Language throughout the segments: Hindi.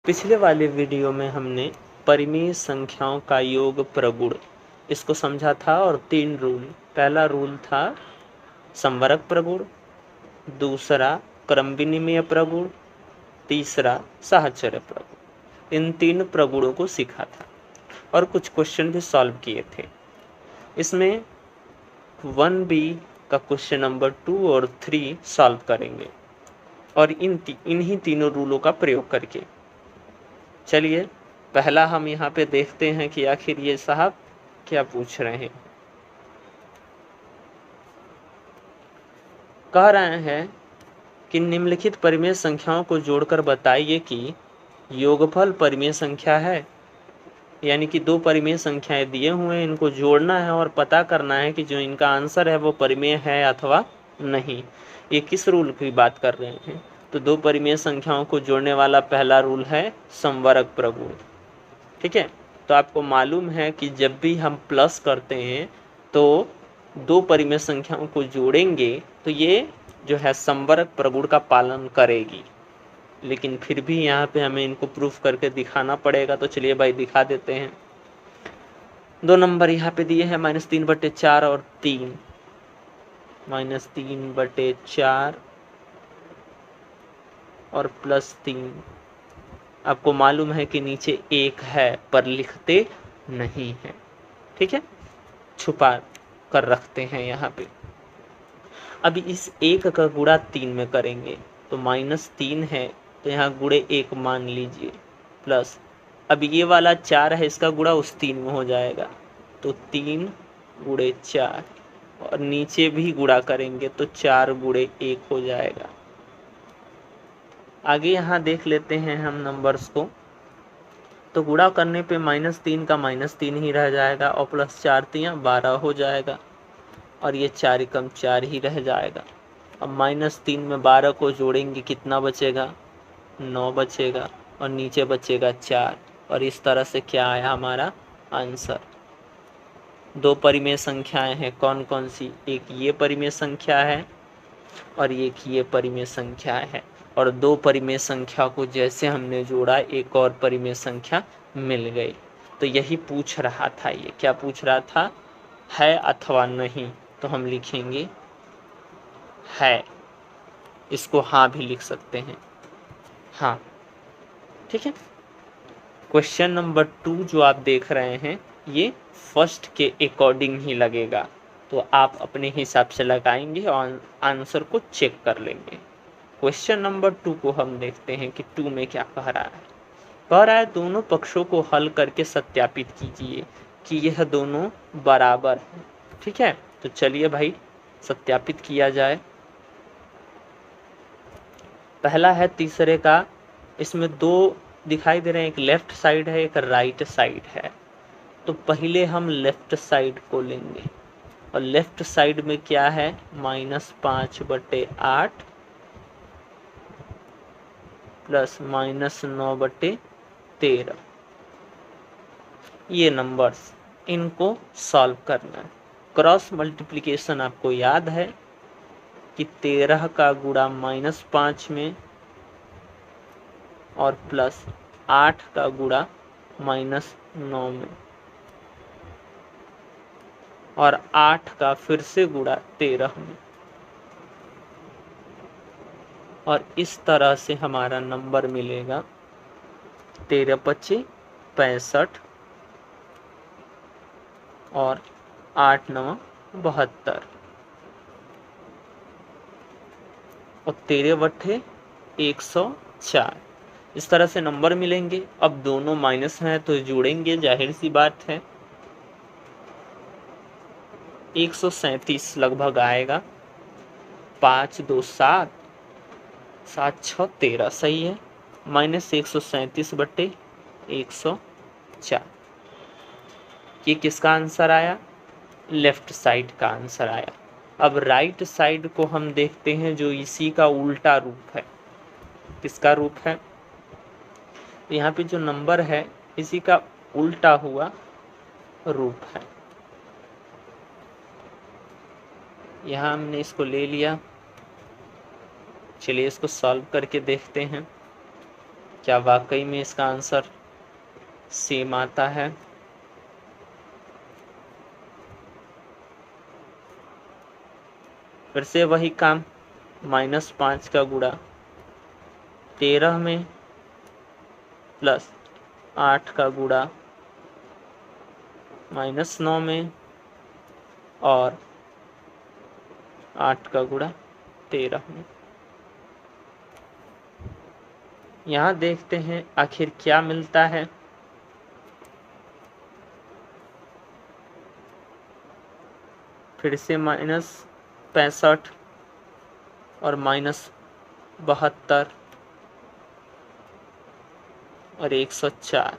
पिछले वाले वीडियो में हमने परिमेय संख्याओं का योग प्रगुण इसको समझा था और 3 रूल। पहला रूल था संवरक प्रगुण, दूसरा क्रम विनिमय प्रगुण, तीसरा साहचर्य प्रगुण। इन 3 प्रगुणों को सीखा था और कुछ क्वेश्चन भी सॉल्व किए थे। इसमें 1B का क्वेश्चन नंबर 2 और 3 सॉल्व करेंगे और इन्हीं तीनों रूलों का प्रयोग करके। चलिए पहला हम यहाँ पे देखते हैं कि आखिर ये साहब क्या पूछ रहे हैं। कह रहे हैं कि निम्नलिखित परिमेय संख्याओं को जोड़कर बताइए कि योगफल परिमेय संख्या है। यानी कि 2 परिमेय संख्याएं दिए हुए हैं, इनको जोड़ना है और पता करना है कि जो इनका आंसर है वो परिमेय है अथवा नहीं। ये किस रूल की बात कर रहे हैं? तो 2 परिमेय संख्याओं को जोड़ने वाला पहला रूल है संवरक प्रगुण। ठीक है, तो आपको मालूम है कि जब भी हम प्लस करते हैं तो 2 परिमेय संख्याओं को जोड़ेंगे तो ये जो है संवरक प्रगुण का पालन करेगी। लेकिन फिर भी यहाँ पे हमें इनको प्रूफ करके दिखाना पड़ेगा, तो चलिए भाई दिखा देते हैं। 2 नंबर यहाँ पे दिए हैं -3/4 और 3, -3/4 और +3। आपको मालूम है कि नीचे 1 है पर लिखते नहीं है। ठीक है, छुपा कर रखते हैं यहाँ पे। अभी इस 1 का गुणा 3 में करेंगे तो -3 है, तो यहाँ गुणे 1 मान लीजिए, प्लस अब ये वाला 4 है, इसका गुणा उस 3 में हो जाएगा तो 3 गुणे 4 और नीचे भी गुणा करेंगे तो 4 गुणे 1 हो जाएगा। आगे यहाँ देख लेते हैं हम नंबर्स को, तो गुणा करने पे -3 का -3 ही रह जाएगा और +4 3 12 हो जाएगा और ये 4 कम 4 ही रह जाएगा। अब -3 में 12 को जोड़ेंगे कितना बचेगा? 9 बचेगा और नीचे बचेगा 4 और इस तरह से क्या आया हमारा आंसर। 2 परिमेय संख्याएं हैं, कौन कौन सी? एक ये परिमेय संख्या है और एक ये परिमेय संख्या है और 2 परिमेय संख्या को जैसे हमने जोड़ा एक और परिमेय संख्या मिल गई। तो यही पूछ रहा था। ये क्या पूछ रहा था? है अथवा नहीं, तो हम लिखेंगे है। इसको हाँ भी लिख सकते हैं, हाँ। ठीक है, क्वेश्चन नंबर 2 जो आप देख रहे हैं ये फर्स्ट के अकॉर्डिंग ही लगेगा, तो आप अपने हिसाब से लगाएंगे और आंसर को चेक कर लेंगे। क्वेश्चन नंबर 2 को हम देखते हैं कि 2 में क्या कह रहा है। कह रहा है दोनों पक्षों को हल करके सत्यापित कीजिए कि यह दोनों बराबर हैं। ठीक है, तो चलिए भाई सत्यापित किया जाए। पहला है तीसरे का, इसमें 2 दिखाई दे रहे हैं, एक लेफ्ट साइड है एक राइट साइड है। तो पहले हम लेफ्ट साइड को लेंगे और लेफ्ट साइड में क्या है? -5/8 प्लस -9/13। ये नंबर्स, इनको सॉल्व करना है। क्रॉस मल्टीप्लिकेशन आपको याद है कि 13 का गुणा -5 में और प्लस 8 का गुणा -9 में और 8 का फिर से गुणा 13 में, और इस तरह से हमारा नंबर मिलेगा 13×5 = 65 और 8×9 = 72 और 13/8 104। इस तरह से नंबर मिलेंगे। अब दोनों माइनस हैं तो जोड़ेंगे, जाहिर सी बात है 137 लगभग आएगा। 5 2 7 7 6 13 सही है, -137/104। ये किसका आंसर आया? लेफ्ट साइड का आंसर आया। अब राइट साइड को हम देखते हैं जो इसी का उल्टा रूप है। किसका रूप है? यहाँ पे जो नंबर है इसी का उल्टा हुआ रूप है। यहाँ हमने इसको ले लिया, चलिए इसको सॉल्व करके देखते हैं। क्या वाकई में इसका आंसर सेम आता है? फिर से वही काम, -5 का गुणा 13 में प्लस 8 का गुणा -9 में और 8 का गुणा 13 में। यहाँ देखते हैं आखिर क्या मिलता है। फिर से -65 और -72 और 104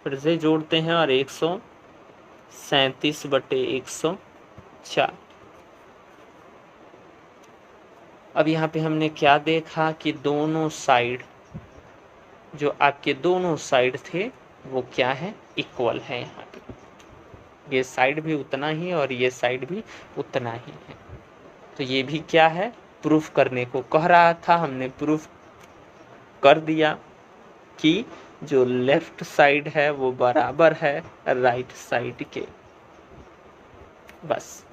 फिर से जोड़ते हैं और 137/104। अब यहाँ पे हमने क्या देखा कि दोनों साइड, जो आपके दोनों साइड थे वो क्या है, इक्वल है। यहाँ पे ये साइड भी उतना ही और ये साइड भी उतना ही है। तो ये भी क्या है, प्रूफ करने को कह रहा था, हमने प्रूफ कर दिया कि जो लेफ्ट साइड है वो बराबर है राइट साइड के। बस।